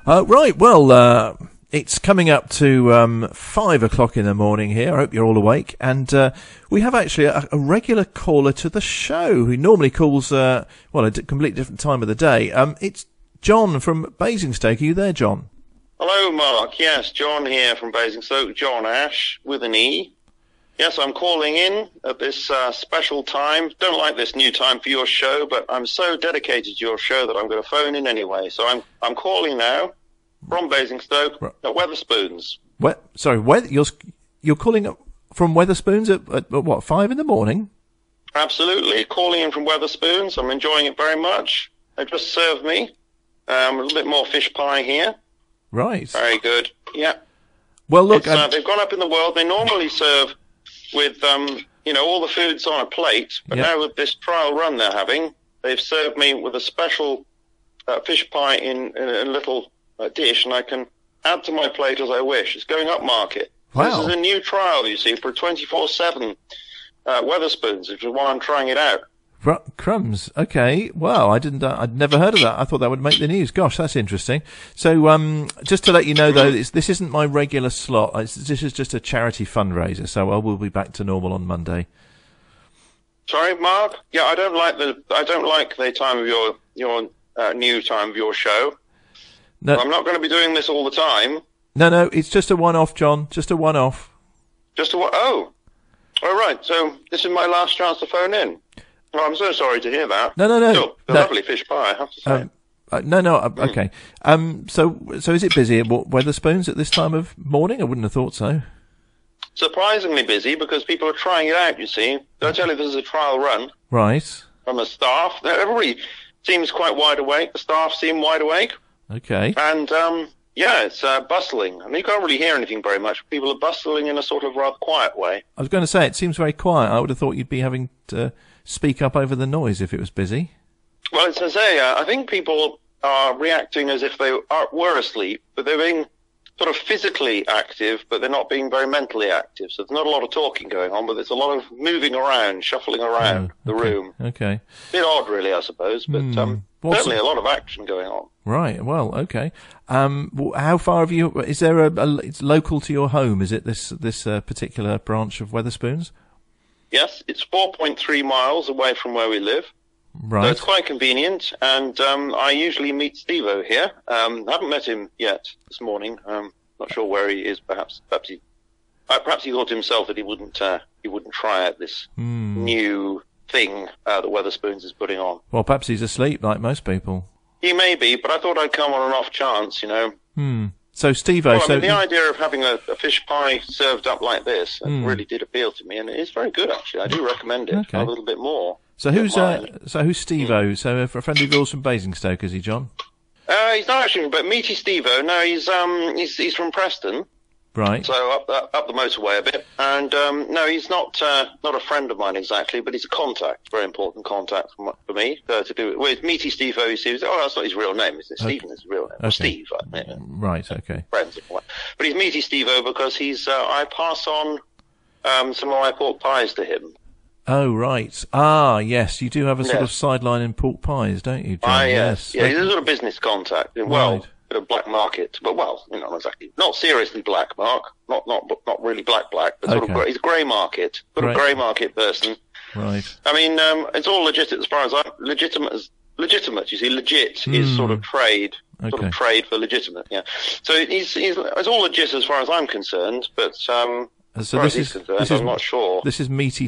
Right, well, it's coming up to 5 o'clock in the morning here. I hope you're all awake. And we have actually a regular caller to the show who normally calls, a completely different time of the day. It's John from Basingstoke. Are you there, John? Hello, Mark. Yes, John here from Basingstoke. John Ashe with an E. Yes, I'm calling in at this special time. Don't like this new time for your show, but I'm so dedicated to your show that I'm going to phone in anyway. So I'm calling now from Basingstoke at Wetherspoons. You're calling up from Wetherspoons at what, 5 in the morning? Absolutely. Calling in from Wetherspoons. I'm enjoying it very much. They just served me a little bit more fish pie here. Right. Very good. Yeah. Well, look, they've gone up in the world. They normally serve with, all the foods on a plate. But now with this trial run they're having, they've served me with a special fish pie in a little dish, and I can add to my plate as I wish. It's going up market. Wow. This is a new trial, you see, for 24/7 Wetherspoons, which is why I'm trying it out. Crumbs. Okay. Well, I'd never heard of that. I thought that would make the news. Gosh, that's interesting. So, just to let you know, though, this isn't my regular slot. This is just a charity fundraiser. So I will be back to normal on Monday. Sorry, Mark. Yeah, I don't like the time of your new time of your show. No, I'm not going to be doing this all the time. No, it's just a one-off, John. Just a one-off. Oh, right. So this is my last chance to phone in. Oh, I'm so sorry to hear that. No. Still, a lovely fish pie, I have to say. Okay. So is it busy at Wetherspoons at this time of morning? I wouldn't have thought so. Surprisingly busy, because people are trying it out, you see. Don't tell you this is a trial run. Right. From the staff. Everybody seems quite wide awake. The staff seem wide awake. Okay. And, it's bustling. I mean, you can't really hear anything very much. People are bustling in a sort of rather quiet way. I was going to say, it seems very quiet. I would have thought you'd be having to speak up over the noise if it was busy. Well, as I say, I think people are reacting as if they were asleep, but they're being sort of physically active, but they're not being very mentally active. So there's not a lot of talking going on, but there's a lot of moving around, shuffling around the room. Okay. A bit odd, really, I suppose, but certainly a lot of action going on. Right. Well, okay. How far have you? Is there it's local to your home? Is it this particular branch of Wetherspoons? Yes, it's 4.3 miles away from where we live. Right. So it's quite convenient, and I usually meet Steve-O here. I haven't met him yet this morning. Not sure where he is. Perhaps he thought himself that he wouldn't try out this new thing that Wetherspoons is putting on. Well, perhaps he's asleep like most people. He may be, but I thought I'd come on an off chance, So, Steve-O... the idea of having a fish pie served up like this really did appeal to me, and it is very good, actually. I do recommend it a little bit more. So who's Steve-O? So a friend of yours from Basingstoke, is he, John? He's not actually, but Meaty Steve-O. No, he's from Preston. Right. So up the motorway a bit, and no, he's not a friend of mine exactly, but he's a contact, very important contact for me to do it with. Meaty Steve-O, you see, that's not his real name, is it? Stephen is his real name. Okay. Or Steve, right? Okay. Friends, but he's Meaty Steve-O because I pass on some of my pork pies to him. Oh, right. Ah, yes, you do have a sort of sideline in pork pies, don't you, John? Yes. Yeah, he's a sort of business contact. Well, bit of black market, but not exactly, not seriously black, Mark. Not really black, but sort of he's a grey market, sort of grey market person. Right. I mean, it's all legit as far as legitimate. You see, legit is sort of trade, sort of trade for legitimate. Yeah. So it's all legit as far as I'm concerned, but as far as he's concerned, I'm not sure. This is Meaty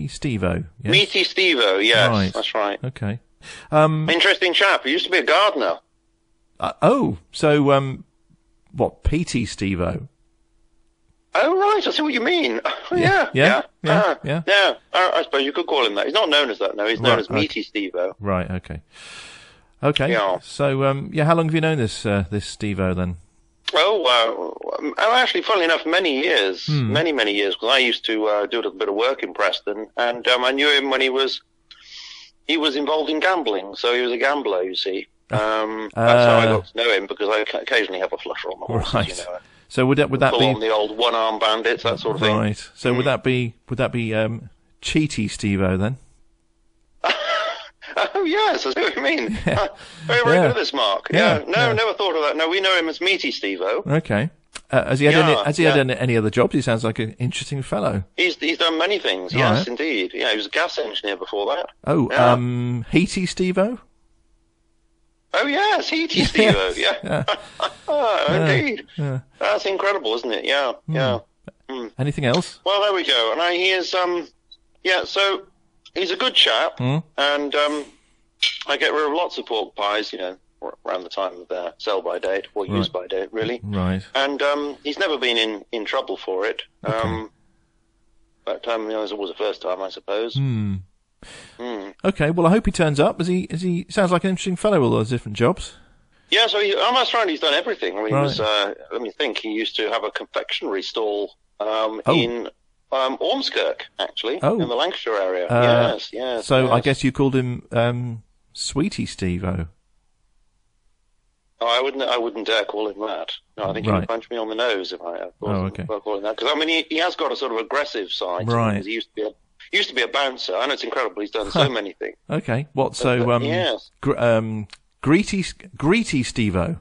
Steve-O. Yes? Meaty Steve-O, yes, right. That's right. Okay. Interesting chap. He used to be a gardener. What, P.T. Steve-O? Oh, right, I see what you mean. Yeah. I suppose you could call him that. He's not known as that, no. He's known as Meaty Steve-O. Right, okay. Yeah. So, how long have you known this Steve-O then? Oh, actually, funnily enough, many years, many years, because I used to do a little bit of work in Preston, and I knew him when he was involved in gambling, so he was a gambler, you see. That's how I got to know him, because I occasionally have a flusher on the horses, right. So would that be on the old one-arm bandits, that sort of thing? Right. So would that be Cheaty Steve-O then? Oh, yes, I see what you mean. Very, very good at this, Mark. Yeah. No, never thought of that. No, we know him as Meaty Steve-O. Okay. Has he had any other jobs? He sounds like an interesting fellow. He's done many things, yes, indeed. Yeah, he was a gas engineer before that. Oh, Heaty Steve-O? Oh, yes, Heaty Steve-O, yeah. Indeed. Yeah. That's incredible, isn't it? Yeah, yeah. Anything else? Well, there we go. And he is, so he's a good chap, and I get rid of lots of pork pies, around the time of their sell-by date, or use-by date, really. Right. And he's never been in trouble for it. Okay. But there's always a first time, I suppose. Okay, well, I hope he turns up. He sounds like an interesting fellow with all those different jobs. Yeah, so that's right. He's done everything. I mean, he was, let me think. He used to have a confectionery stall in Ormskirk, actually, in the Lancashire area. Yes. So I guess you called him Sweetie Steve-O. Oh, I wouldn't dare call him that. No, I think he would punch me on the nose if I call him that. Because I mean, he has got a sort of aggressive side. Right. He used to be a bouncer. I know it's incredible. He's done so many things. Okay. What? Yes. Greety Steve-O.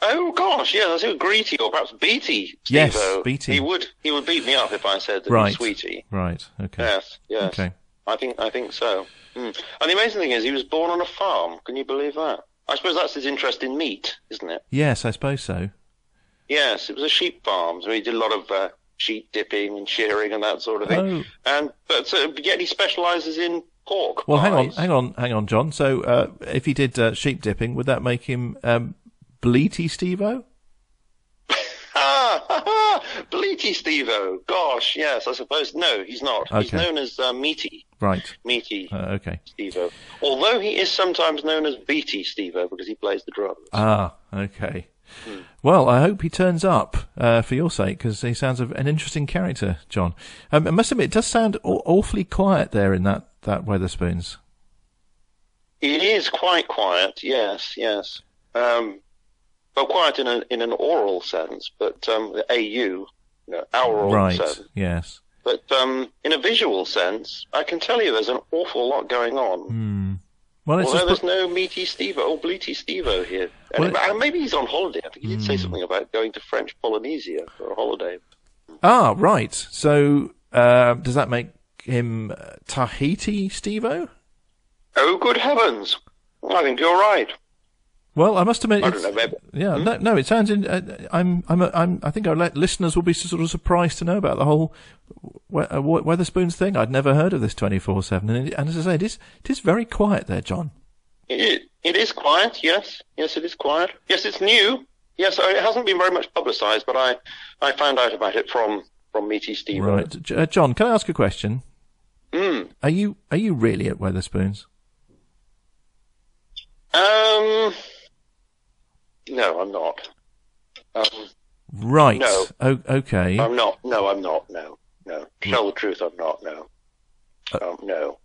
Oh gosh, yeah, that's Greety or perhaps Beatty Steve-O. Yes, Beatty. He would beat me up if I said that he was Sweetie. Right. Okay. Yes. Okay. I think so. And the amazing thing is, he was born on a farm. Can you believe that? I suppose that's his interest in meat, isn't it? Yes, I suppose so. Yes, it was a sheep farm, so he did a lot of sheep dipping and shearing and that sort of thing. But yet he specialises in pork. Well, pies. hang on, John. So if he did sheep dipping, would that make him Bleaty Steve-O? Bleaty Steve-O. Gosh, yes, I suppose. No, he's not. Okay. He's known as Meaty. Right. Meaty okay. Steve-O. Although he is sometimes known as Beatty Steve-O because he plays the drums. Okay. Well, I hope he turns up for your sake, because he sounds an interesting character, John. I must admit, it does sound awfully quiet there in that Wetherspoons. It is quite quiet, yes. Well, quiet in an oral sense, but AU, oral sense. Yes. But in a visual sense, I can tell you there's an awful lot going on. Well, although there's no Meaty Steve-O or Bleaty Steve-O here. Maybe he's on holiday. I think he did say something about going to French Polynesia for a holiday. Ah, right. So does that make him Tahiti Steve-O? Oh, good heavens. I think you're right. Well, I must admit, I don't know, maybe. Yeah, no, it sounds. I think our listeners will be sort of surprised to know about the whole Wetherspoons thing. I'd never heard of this 24/7, and as I say, it is very quiet there, John. It is quiet. Yes, it is quiet. Yes, it's new. Yes, it hasn't been very much publicised, but I found out about it from Meaty Steve. Right, John. Can I ask a question? Are you really at Wetherspoons? No, I'm not. Right. No. Okay. I'm not. No, I'm not. No. To tell the truth, I'm not. No. No.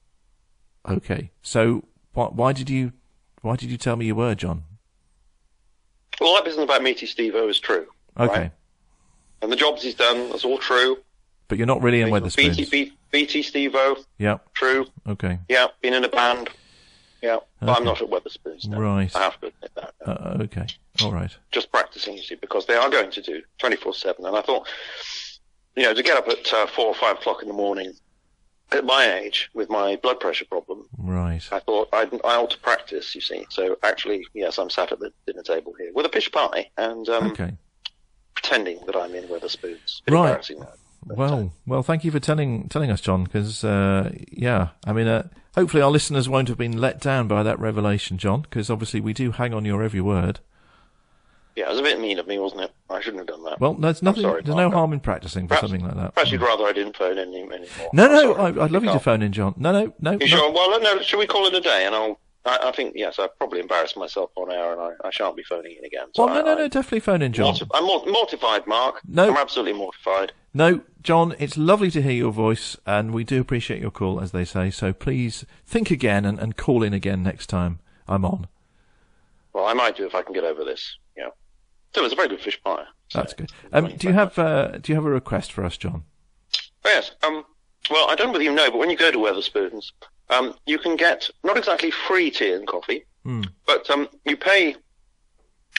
Okay. So why did you tell me you were, John? Well, that business about Meaty Steve-O is true. Okay. Right? And the jobs he's done, that's all true. But you're not really in Wetherspoons. BT Steve-O. Yeah. True. Okay. Yeah. Been in a band. Yeah. But I'm not at Wetherspoons. No. Right. I have to admit that. No. Okay. All right. Just practicing, you see, because they are going to do 24/7. And I thought, to get up at 4 or 5 o'clock in the morning at my age with my blood pressure problem. Right. I thought I ought to practice, you see. So actually, yes, I'm sat at the dinner table here with a fish pie and pretending that I'm in Wetherspoons. Right. Embarrassing that. But, well, thank you for telling us, John, because, hopefully our listeners won't have been let down by that revelation, John, because obviously we do hang on your every word. Yeah, it was a bit mean of me, wasn't it? I shouldn't have done that. Well, there's nothing. Sorry, there's no harm in practicing for something like that. Perhaps you'd rather I didn't phone in anymore. No, I'd love you to phone in, John. No. You sure? Well, no, should we call it a day? And I think, yes, I've probably embarrassed myself on air, and I shan't be phoning in again. So no, definitely phone in, John. I'm mortified, Mark. No. I'm absolutely mortified. No, John, it's lovely to hear your voice, and we do appreciate your call, as they say. So please think again and call in again next time I'm on. Well, I might do if I can get over this. Yeah. Still, it's a very good fish pie. So that's good. Do you have a request for us, John? Oh, yes. Well, I don't know whether you know, but when you go to Wetherspoons, you can get not exactly free tea and coffee, but you pay.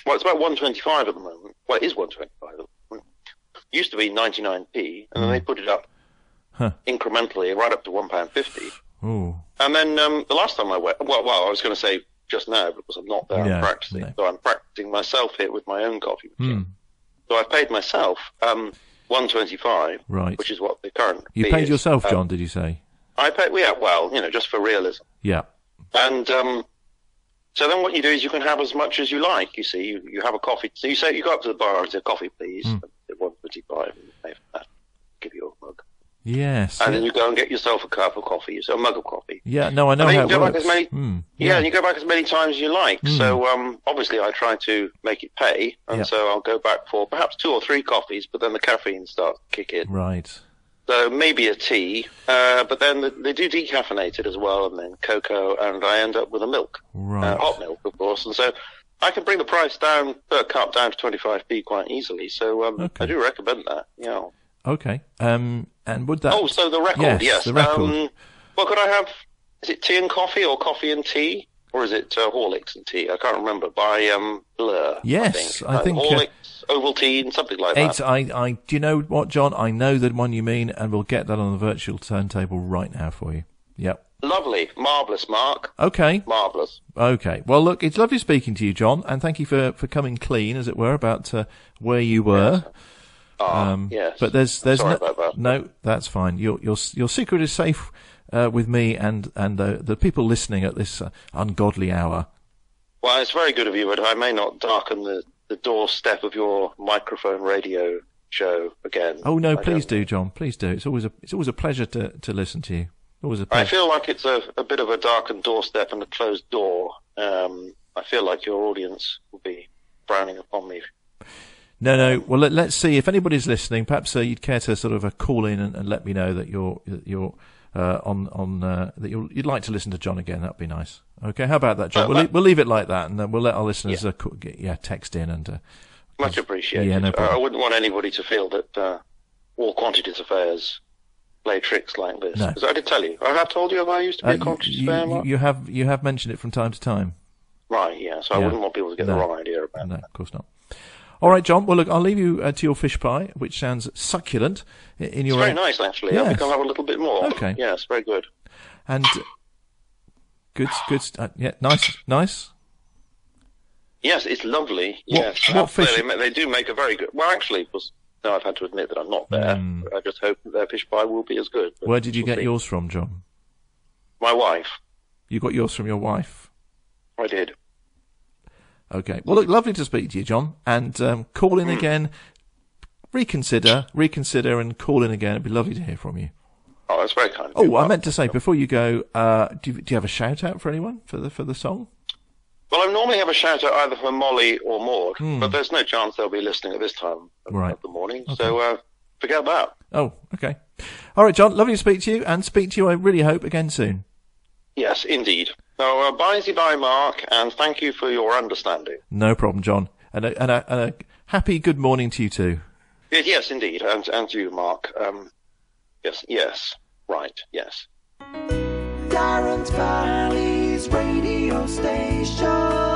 Well, it's about $1.25 at the moment. Well, it is $1.25 at the moment. It used to be 99p, and then they put it up incrementally, right up to £1.50. Ooh. And then the last time I went, well, I was going to say just now because I'm not there. I'm practicing, so I'm practicing myself here with my own coffee machine. So I paid myself $1.25, right, which is what the current. You fee paid is. yourself, John? Did you say? I paid. Yeah, well, just for realism. Yeah. And so then what you do is you can have as much as you like. You see, you have a coffee. So you say you go up to the bar and say, "Coffee, please." $1.25, and you pay for that. Give you a mug. Yes. And then you go and get yourself a cup of coffee, so a mug of coffee. Yeah, no, I know how it works. And you go back as many times as you like. So obviously I try to make it pay, and so I'll go back for perhaps 2 or 3 coffees, but then the caffeine starts to kick in. Right. So maybe a tea, but then they do decaffeinate it as well, and then cocoa, and I end up with a milk. Right. Hot milk, of course. And so I can bring the price down per cup down to 25p quite easily. So I do recommend that. Yeah. Okay. And would that... Oh, so the record, yes. The record. Well, could I have... Is it tea and coffee or coffee and tea? Or is it Horlicks and tea? I can't remember. By Blur, yes, I think. Horlicks, Ovaltine, something like that. Do you know what, John? I know the one you mean, and we'll get that on the virtual turntable right now for you. Yep. Lovely. Marvellous, Mark. Okay. Marvellous. Okay. Well, look, it's lovely speaking to you, John, and thank you for coming clean, as it were, about where you were. Yes. Yes. But there's sorry about that. No, that's fine. Your secret is safe with me and the people listening at this ungodly hour. Well, it's very good of you, but I may not darken the doorstep of your microphone radio show again. Oh no, please do, John. Please do. It's always a pleasure to listen to you. Always a pleasure. I feel like it's a bit of a darkened doorstep and a closed door. I feel like your audience will be frowning upon me. No. Well, let's see if anybody's listening. Perhaps you'd care to sort of call in and let me know that you're that you'd like to listen to John again. That'd be nice. Okay, how about that, John? We'll leave it like that, and then we'll let our listeners text in and. Much appreciated. Yeah, no problem. I wouldn't want anybody to feel that all Quantities Affairs play tricks like this. Because I did tell you. I have told you if I used to be a Quantities Affair. You have mentioned it from time to time. Right. Yeah. So I wouldn't want people to get the wrong idea about that. No, of course not. All right, John. Well, look, I'll leave you to your fish pie, which sounds succulent. It's very nice, actually. Yes. I think I'll have a little bit more. Okay. Yes, very good. And good. Nice. Yes, it's lovely. What fish? They do make a very good. Well, actually, now I've had to admit that I'm not there. I just hope that their fish pie will be as good. Where did you get yours from, John? My wife. You got yours from your wife? I did. Okay. Well, look, lovely to speak to you, John. And call in again. Reconsider, and call in again. It'd be lovely to hear from you. Oh, that's very kind. Oh, I meant to say before you go, do you have a shout out for anyone for the song? Well, I normally have a shout out either for Molly or Maud, but there's no chance they'll be listening at this time of the morning. Okay. So forget that. Oh, okay. All right, John. Lovely to speak to you, and speak to you. I really hope again soon. Yes, indeed. So, bye, Mark, and thank you for your understanding. No problem, John. And a happy good morning to you too. Yes, indeed, and to you, Mark. Yes, right, yes. Darren's Valley's radio station.